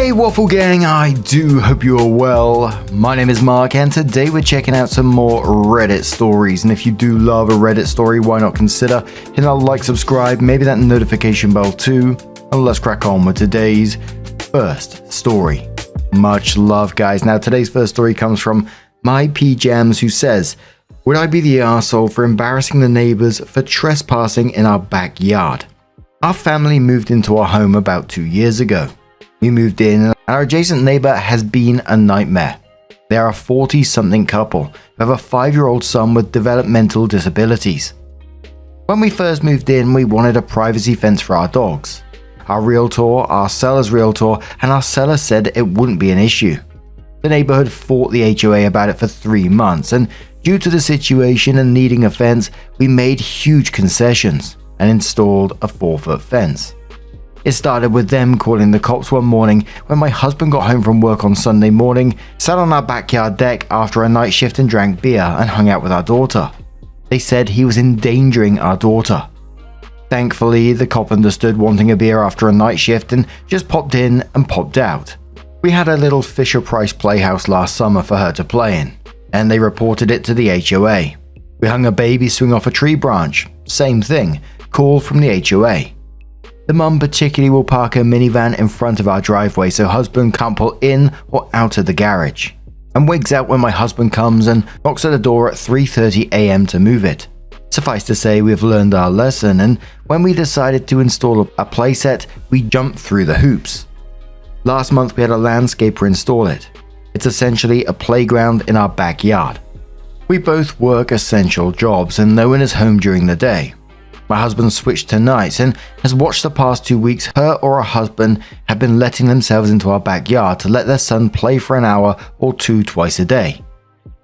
Hey Waffle Gang, I do hope you are well. My name is Mark and today we're checking out some more Reddit stories. And if you do love a Reddit story, why not consider hitting that like, subscribe, maybe that notification bell too. And let's crack on with today's first story. Much love guys. Now today's first story comes from My P Jams, who says, would I be the arsehole for embarrassing the neighbors for trespassing in our backyard? Our family moved into our home about 2 years ago. We moved in and our adjacent neighbor has been a nightmare. They are a 40-something couple who have a 5-year-old son with developmental disabilities. When we first moved in, we wanted a privacy fence for our dogs. Our realtor, our seller's realtor, and our seller said it wouldn't be an issue. The neighborhood fought the HOA about it for 3 months, and due to the situation and needing a fence, we made huge concessions and installed a 4-foot fence. It started with them calling the cops one morning when my husband got home from work on Sunday morning, sat on our backyard deck after a night shift and drank beer and hung out with our daughter. They said he was endangering our daughter. Thankfully, the cop understood wanting a beer after a night shift and just popped in and popped out. We had a little Fisher-Price playhouse last summer for her to play in, and they reported it to the HOA. We hung a baby swing off a tree branch. Same thing, call from the HOA. The mum particularly will park her minivan in front of our driveway so husband can't pull in or out of the garage, and wigs out when my husband comes and knocks at the door at 3:30 AM to move it. Suffice to say, we've learned our lesson, and when we decided to install a playset, we jumped through the hoops. Last month we had a landscaper install it. It's essentially a playground in our backyard. We both work essential jobs and no one is home during the day. My husband switched to nights and has watched the past 2 weeks her or her husband have been letting themselves into our backyard to let their son play for an hour or two twice a day.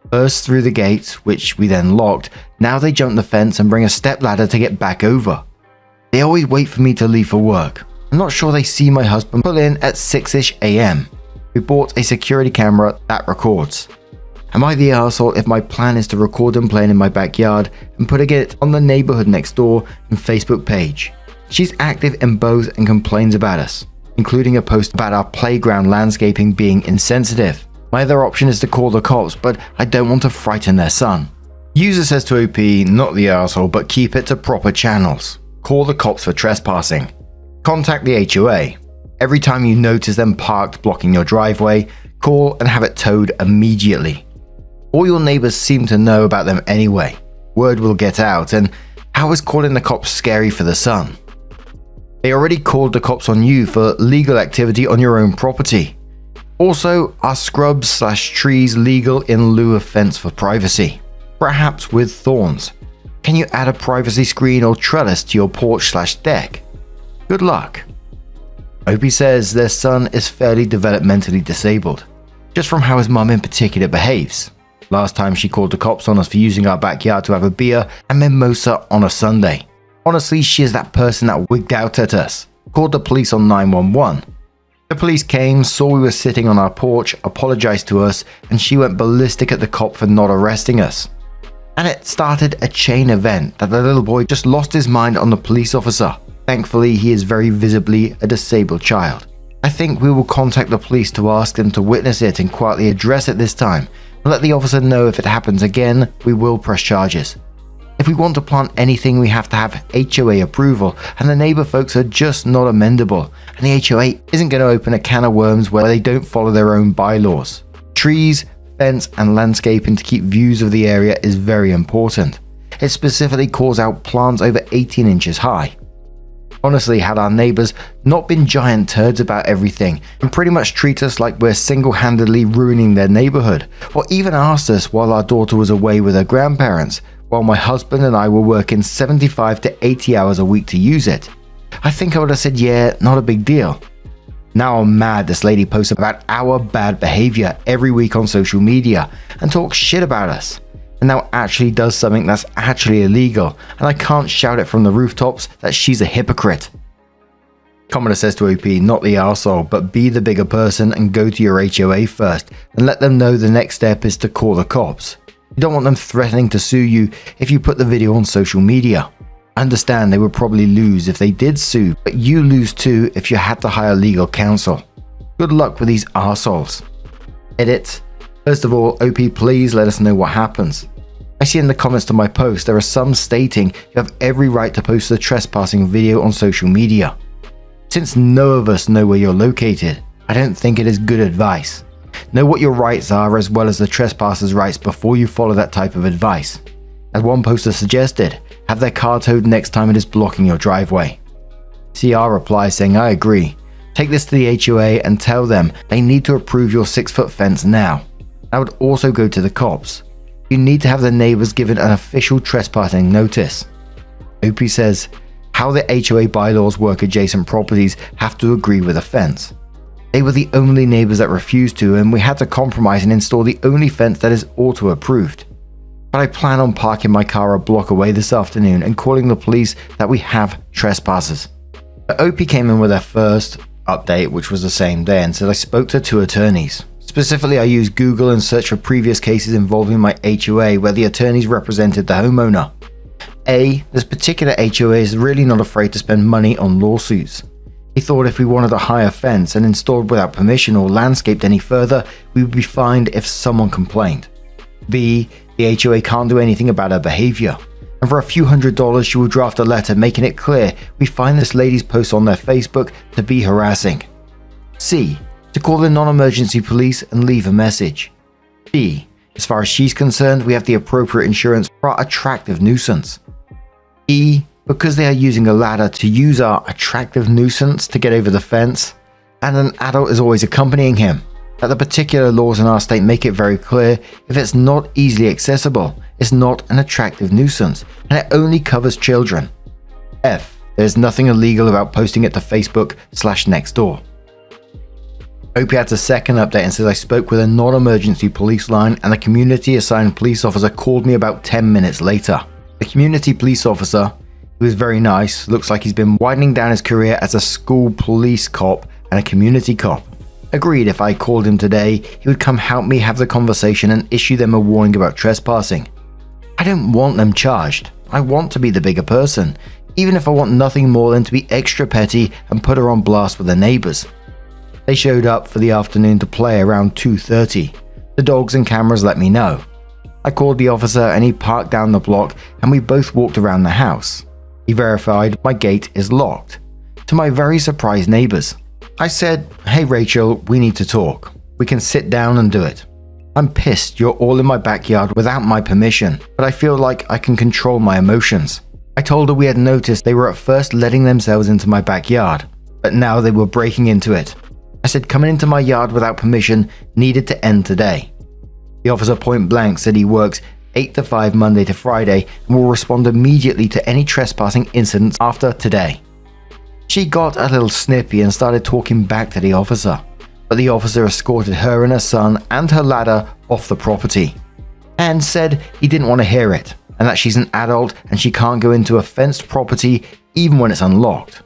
First through the gates, which we then locked, now they jump the fence and bring a stepladder to get back over. They always wait for me to leave for work. I'm not sure they see my husband pull in at 6ish AM. We bought a security camera that records. Am I the arsehole if my plan is to record them playing in my backyard and putting it on the neighborhood next door and Facebook page? She's active in both and complains about us, including a post about our playground landscaping being insensitive. My other option is to call the cops, but I don't want to frighten their son. User says to OP, not the arsehole, but keep it to proper channels. Call the cops for trespassing. Contact the HOA. Every time you notice them parked blocking your driveway, call and have it towed immediately. All your neighbors seem to know about them anyway. Word will get out, and how is calling the cops scary for the son? They already called the cops on you for legal activity on your own property. Also, are scrubs/trees legal in lieu of fence for privacy? Perhaps with thorns. Can you add a privacy screen or trellis to your porch/deck? Good luck. Opie says their son is fairly developmentally disabled, just from how his mum in particular behaves. Last time she called the cops on us for using our backyard to have a beer and mimosa on a Sunday. Honestly, she is that person that wigged out at us. Called the police on 911. The police came, saw we were sitting on our porch, apologized to us, and she went ballistic at the cop for not arresting us. And it started a chain event that the little boy just lost his mind on the police officer. Thankfully, he is very visibly a disabled child. I think we will contact the police to ask them to witness it and quietly address it this time, and let the officer know if it happens again, we will press charges. If we want to plant anything, we have to have HOA approval, and the neighbor folks are just not amendable, and the HOA isn't going to open a can of worms where they don't follow their own bylaws. Trees, fence, and landscaping to keep views of the area is very important. It specifically calls out plants over 18 inches high. Honestly, had our neighbors not been giant turds about everything and pretty much treat us like we're single-handedly ruining their neighborhood, or even asked us while our daughter was away with her grandparents, while my husband and I were working 75 to 80 hours a week to use it, I think I would have said, yeah, not a big deal. Now I'm mad this lady posts about our bad behavior every week on social media and talks shit about us, and now actually does something that's actually illegal, and I can't shout it from the rooftops that she's a hypocrite. Commenter says to OP, not the arsehole, but be the bigger person and go to your HOA first and let them know the next step is to call the cops. You don't want them threatening to sue you if you put the video on social media. I understand they would probably lose if they did sue, but you lose too if you had to hire legal counsel. Good luck with these arseholes. Edit. First of all, OP, please let us know what happens. I see in the comments to my post there are some stating you have every right to post the trespassing video on social media. Since none of us know where you're located, I don't think it is good advice. Know what your rights are as well as the trespasser's rights before you follow that type of advice. As one poster suggested, have their car towed next time it is blocking your driveway. CR replies saying, I agree. Take this to the HOA and tell them they need to approve your 6-foot fence now. I would also go to the cops. You need to have the neighbors given an official trespassing notice. OP says, how the HOA bylaws work, adjacent properties have to agree with a fence. They were the only neighbors that refused to, and we had to compromise and install the only fence that is auto approved. But I plan on parking my car a block away this afternoon and calling the police that we have trespassers. But OP came in with their first update, which was the same day, and said I spoke to 2 attorneys. Specifically, I used Google and searched for previous cases involving my HOA where the attorneys represented the homeowner. This particular HOA is really not afraid to spend money on lawsuits. He thought if we wanted a higher fence and installed without permission or landscaped any further, we would be fined if someone complained. The HOA can't do anything about her behavior. And for a few $100s, she will draft a letter making it clear we find this lady's post on their Facebook to be harassing. C. To call the non-emergency police and leave a message. D. As far as she's concerned, we have the appropriate insurance for our attractive nuisance. E. Because they are using a ladder to use our attractive nuisance to get over the fence, and an adult is always accompanying him, that the particular laws in our state make it very clear if it's not easily accessible, it's not an attractive nuisance, and it only covers children. F. There's nothing illegal about posting it to Facebook/Nextdoor. OP adds a second update and says I spoke with a non-emergency police line and the community assigned police officer called me about 10 minutes later. The community police officer, who is very nice, looks like he's been winding down his career as a school police cop and a community cop. Agreed if I called him today, he would come help me have the conversation and issue them a warning about trespassing. I don't want them charged. I want to be the bigger person, even if I want nothing more than to be extra petty and put her on blast with the neighbors. They showed up for the afternoon to play around 2:30. The dogs and cameras let me know. I called the officer and he parked down the block and we both walked around the house. He verified my gate is locked. To my very surprised neighbors, I said, hey Rachel, we need to talk. We can sit down and do it. I'm pissed you're all in my backyard without my permission, but I feel like I can control my emotions. I told her we had noticed they were at first letting themselves into my backyard, but now they were breaking into it. I said coming into my yard without permission needed to end today. The officer point blank said he works 8 to 5 Monday to Friday and will respond immediately to any trespassing incidents after today. She got a little snippy and started talking back to the officer, but the officer escorted her and her son and her ladder off the property and said he didn't want to hear it and that she's an adult and she can't go into a fenced property even when it's unlocked.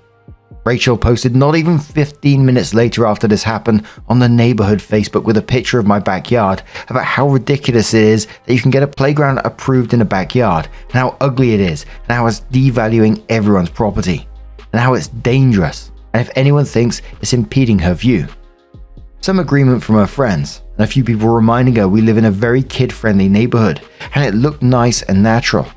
Rachel posted not even 15 minutes later after this happened on the neighborhood Facebook with a picture of my backyard about how ridiculous it is that you can get a playground approved in a backyard and how ugly it is and how it's devaluing everyone's property and how it's dangerous and if anyone thinks it's impeding her view. Some agreement from her friends and a few people reminding her we live in a very kid-friendly neighborhood and it looked nice and natural.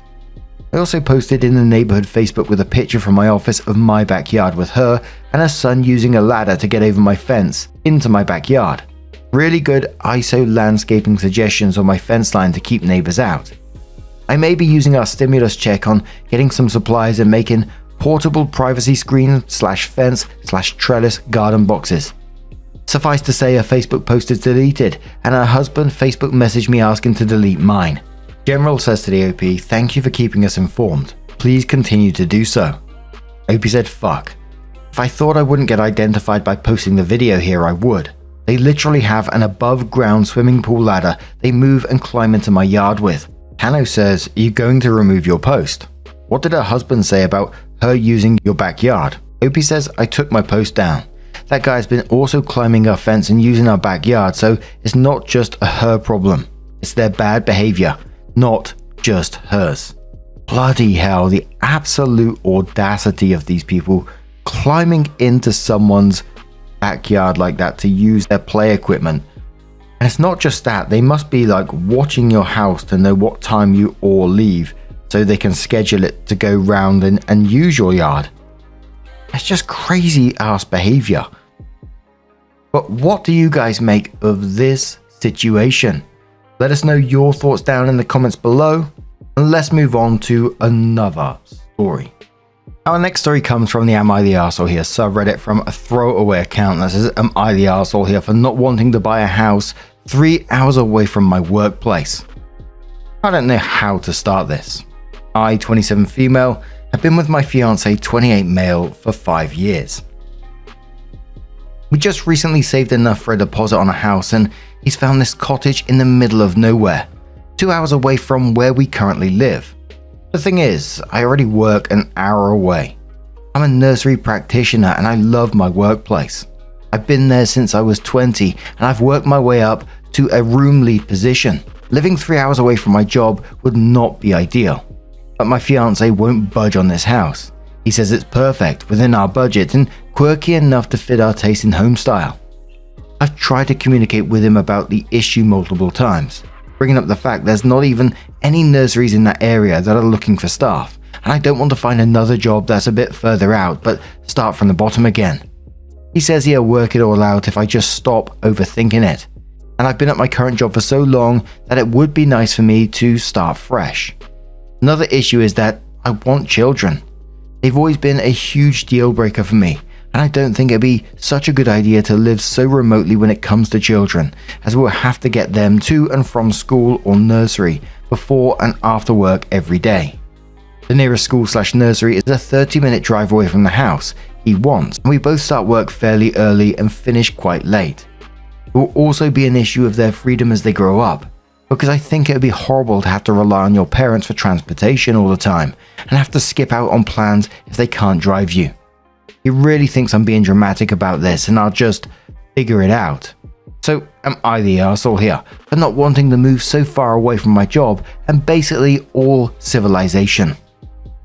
I also posted in the neighborhood Facebook with a picture from my office of my backyard with her and her son using a ladder to get over my fence into my backyard. Really good ISO landscaping suggestions on my fence line to keep neighbors out. I may be using our stimulus check on getting some supplies and making portable privacy screen/fence/trellis garden boxes. Suffice to say her Facebook post is deleted and her husband Facebook messaged me asking to delete mine. General says to the OP, thank you for keeping us informed. Please continue to do so. OP said, fuck. If I thought I wouldn't get identified by posting the video here, I would. They literally have an above ground swimming pool ladder they move and climb into my yard with. Hanno says, are you going to remove your post? What did her husband say about her using your backyard? OP says, I took my post down. That guy's been also climbing our fence and using our backyard, so it's not just a her problem. It's their bad behavior. Not just hers. Bloody hell, the absolute audacity of these people climbing into someone's backyard like that to use their play equipment. And it's not just that, they must be like watching your house to know what time you all leave so they can schedule it to go round and use your yard. It's just crazy ass behavior. But what do you guys make of this situation? Let us know your thoughts down in the comments below, and let's move on to another story. Our next story comes from the Am I the Arsehole Here subreddit from a throwaway account that says, Am I the Arsehole Here for not wanting to buy a house 3 hours away from my workplace? I don't know how to start this. I, 27 female, have been with my fiance, 28 male, for 5 years. We just recently saved enough for a deposit on a house, and he's found this cottage in the middle of nowhere, 2 hours away from where we currently live. The thing is, I already work an hour away. I'm a nursery practitioner and I love my workplace. I've been there since I was 20 and I've worked my way up to a room lead position. Living 3 hours away from my job would not be ideal. But my fiance won't budge on this house. He says it's perfect, within our budget, and quirky enough to fit our taste in home style. I've tried to communicate with him about the issue multiple times, bringing up the fact there's not even any nurseries in that area that are looking for staff, and I don't want to find another job that's a bit further out but start from the bottom again. He says he'll work it all out if I just stop overthinking it, and I've been at my current job for so long that it would be nice for me to start fresh. Another issue is that I want children. They've always been a huge deal breaker for me, and I don't think it'd be such a good idea to live so remotely when it comes to children, as we'll have to get them to and from school or nursery before and after work every day. The nearest school/nursery is a 30-minute drive away from the house he wants, and we both start work fairly early and finish quite late. It will also be an issue of their freedom as they grow up, because I think it would be horrible to have to rely on your parents for transportation all the time and have to skip out on plans if they can't drive you. He really thinks I'm being dramatic about this and I'll just figure it out. So am I the arsehole here for not wanting to move so far away from my job and basically all civilization?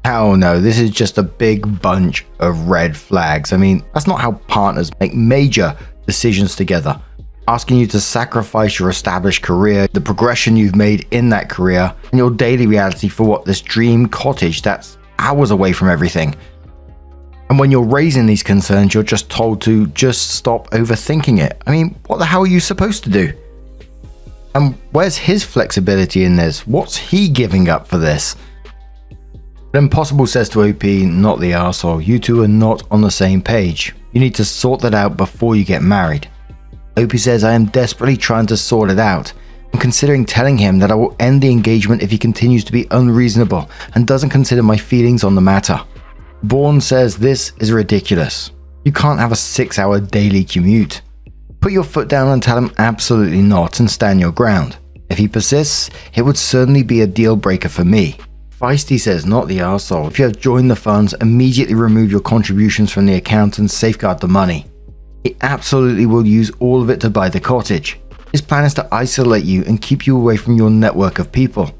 Hell no, this is just a big bunch of red flags. I mean, that's not how partners make major decisions together. Asking you to sacrifice your established career, the progression you've made in that career, and your daily reality for what, this dream cottage that's hours away from everything. And when you're raising these concerns, you're just told to just stop overthinking it. I mean, what the hell are you supposed to do? And where's his flexibility in this? What's he giving up for this? But Impossible says to OP, not the arsehole, you two are not on the same page. You need to sort that out before you get married. OP says, I am desperately trying to sort it out. I'm considering telling him that I will end the engagement if he continues to be unreasonable and doesn't consider my feelings on the matter. Bourne says this is ridiculous. You can't have a 6-hour daily commute. Put your foot down and tell him absolutely not and stand your ground. If he persists, it would certainly be a deal breaker for me. Feisty says, not the arsehole. If you have joined the funds, immediately remove your contributions from the account and safeguard the money. He absolutely will use all of it to buy the cottage. His plan is to isolate you and keep you away from your network of people.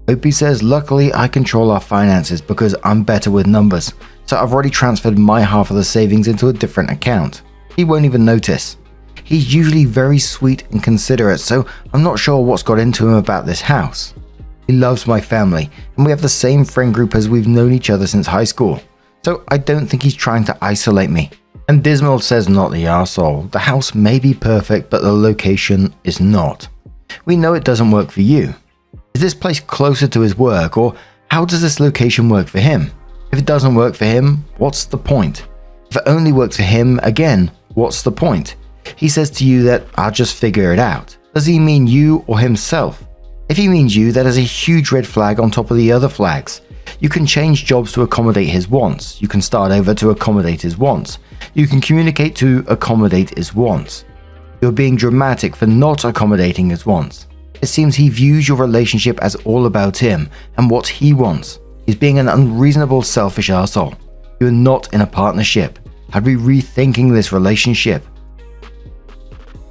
Opie says, luckily I control our finances because I'm better with numbers, so I've already transferred my half of the savings into a different account. He won't even notice. He's usually very sweet and considerate, so I'm not sure what's got into him about this house. He loves my family, and we have the same friend group as we've known each other since high school, so I don't think he's trying to isolate me. And Dismal says, not the arsehole. The house may be perfect, but the location is not. We know it doesn't work for you. Is this place closer to his work, or how does this location work for him? If it doesn't work for him, what's the point? If it only works for him, again, what's the point? He says to you that I'll just figure it out. Does he mean you or himself? If he means you, that is a huge red flag on top of the other flags. You can change jobs to accommodate his wants. You can start over to accommodate his wants. You can communicate to accommodate his wants. You're being dramatic for not accommodating his wants. It seems he views your relationship as all about him and what he wants. He's being an unreasonable, selfish arsehole. You're not in a partnership. I'd be rethinking this relationship.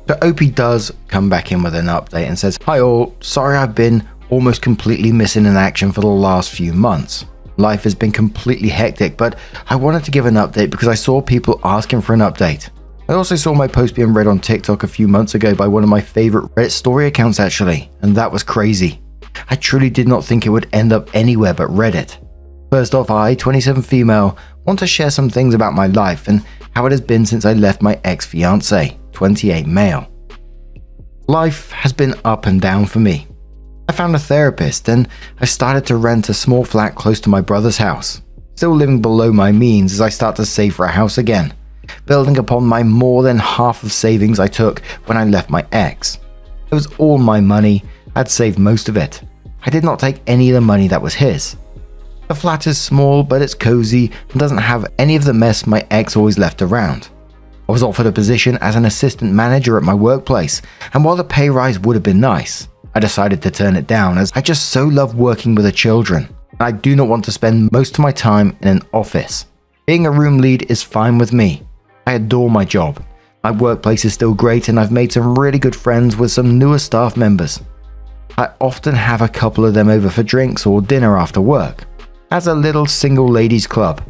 So OP does come back in with an update and says, hi all, sorry I've been almost completely missing in action for the last few months. Life has been completely hectic, but I wanted to give an update because I saw people asking for an update. I also saw my post being read on TikTok a few months ago by one of my favorite Reddit story accounts actually, and that was crazy. I truly did not think it would end up anywhere but Reddit. First off, I, 27 female, want to share some things about my life and how it has been since I left my ex-fiancé, 28 male. Life has been up and down for me. I found a therapist and I started to rent a small flat close to my brother's house. Still living below my means as I start to save for a house again, building upon my more than half of savings I took when I left my ex. It was all my money, I'd saved most of it. I did not take any of the money that was his. The flat is small but it's cozy and doesn't have any of the mess my ex always left around. I was offered a position as an assistant manager at my workplace, and while the pay rise would have been nice, I decided to turn it down as I just so love working with the children, and I do not want to spend most of my time in an office. Being a room lead is fine with me. I adore my job. My workplace is still great and I've made some really good friends with some newer staff members. I often have a couple of them over for drinks or dinner after work, as a little single ladies club.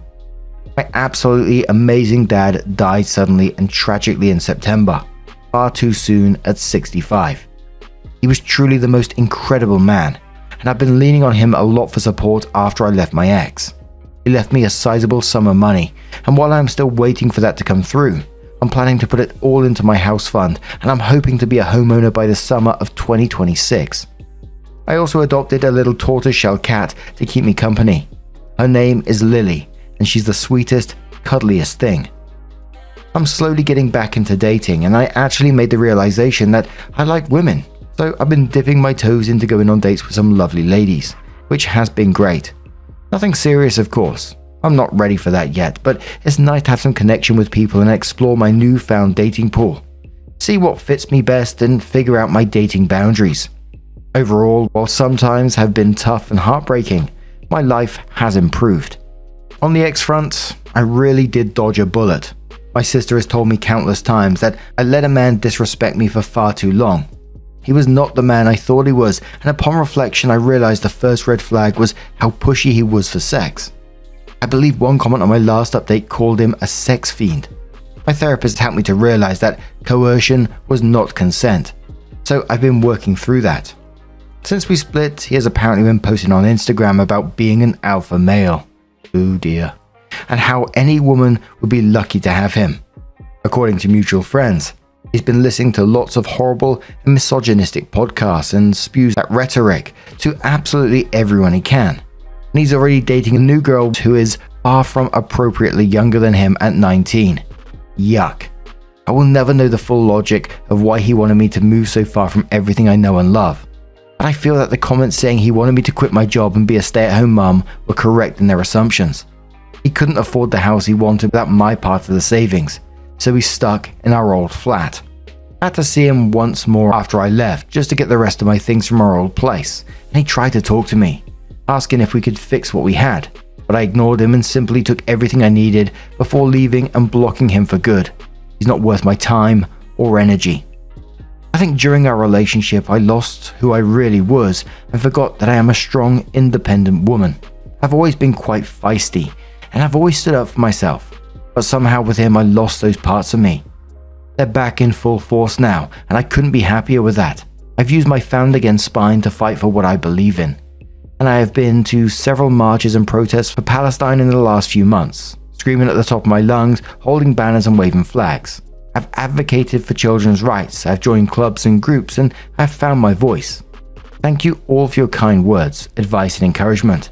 My absolutely amazing dad died suddenly and tragically in September, far too soon at 65. He was truly the most incredible man, and I've been leaning on him a lot for support after I left my ex. He left me a sizable sum of money, and while I'm still waiting for that to come through, I'm planning to put it all into my house fund, and I'm hoping to be a homeowner by the summer of 2026. I also adopted a little tortoiseshell cat to keep me company. Her name is Lily, and she's the sweetest, cuddliest thing. I'm slowly getting back into dating, and I actually made the realization that I like women, so I've been dipping my toes into going on dates with some lovely ladies, which has been great. Nothing serious, of course. I'm not ready for that yet, but it's nice to have some connection with people and explore my newfound dating pool. See what fits me best and figure out my dating boundaries. Overall, while sometimes have been tough and heartbreaking, my life has improved. On the ex front, I really did dodge a bullet. My sister has told me countless times that I let a man disrespect me for far too long. He was not the man I thought he was, and upon reflection I realized the first red flag was how pushy he was for sex. I believe one comment on my last update called him a sex fiend. My therapist helped me to realize that coercion was not consent, so I've been working through that. Since we split, he has apparently been posting on Instagram about being an alpha male. Oh dear. And how any woman would be lucky to have him. According to mutual friends, he's been listening to lots of horrible and misogynistic podcasts and spews that rhetoric to absolutely everyone he can. And he's already dating a new girl who is far from appropriately younger than him at 19. Yuck. I will never know the full logic of why he wanted me to move so far from everything I know and love. But I feel that the comments saying he wanted me to quit my job and be a stay-at-home mum were correct in their assumptions. He couldn't afford the house he wanted without my part of the savings, so he's stuck in our old flat. I had to see him once more after I left just to get the rest of my things from our old place, and he tried to talk to me, asking if we could fix what we had, but I ignored him and simply took everything I needed before leaving and blocking him for good. He's not worth my time or energy. I think during our relationship I lost who I really was and forgot that I am a strong, independent woman. I've always been quite feisty and I've always stood up for myself, but somehow with him I lost those parts of me. They're back in full force now and I couldn't be happier with that. I've used my found again spine to fight for what I believe in, and I have been to several marches and protests for Palestine in the last few months, screaming at the top of my lungs, holding banners and waving flags. I've advocated for children's rights, I've joined clubs and groups, and I've found my voice. Thank you all for your kind words, advice and encouragement.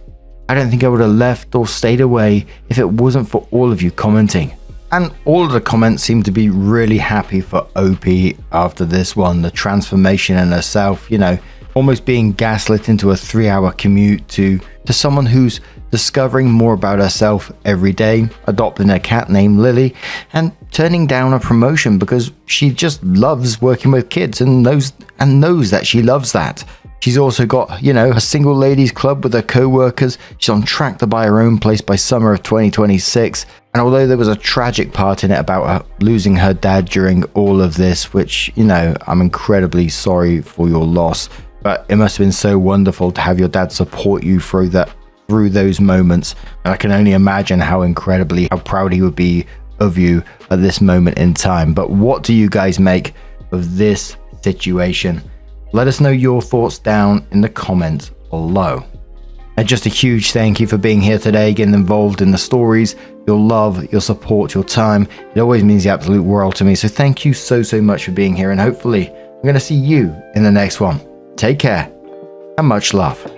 I don't think I would have left or stayed away if it wasn't for all of you commenting. And all of the comments seem to be really happy for OP after this one, the transformation in herself, almost being gaslit into a 3-hour commute to someone who's discovering more about herself every day, adopting a cat named Lily, and turning down a promotion because she just loves working with kids and knows that she loves that. She's also got, a single ladies club with her co-workers. She's on track to buy her own place by summer of 2026. And although there was a tragic part in it about her losing her dad during all of this, which, I'm incredibly sorry for your loss, but it must have been so wonderful to have your dad support you through those moments. And I can only imagine how proud he would be of you at this moment in time. But what do you guys make of this situation? Let us know your thoughts down in the comments below. And just a huge thank you for being here today, getting involved in the stories, your love, your support, your time. It always means the absolute world to me. So thank you so much for being here, and hopefully I'm going to see you in the next one. Take care and much love.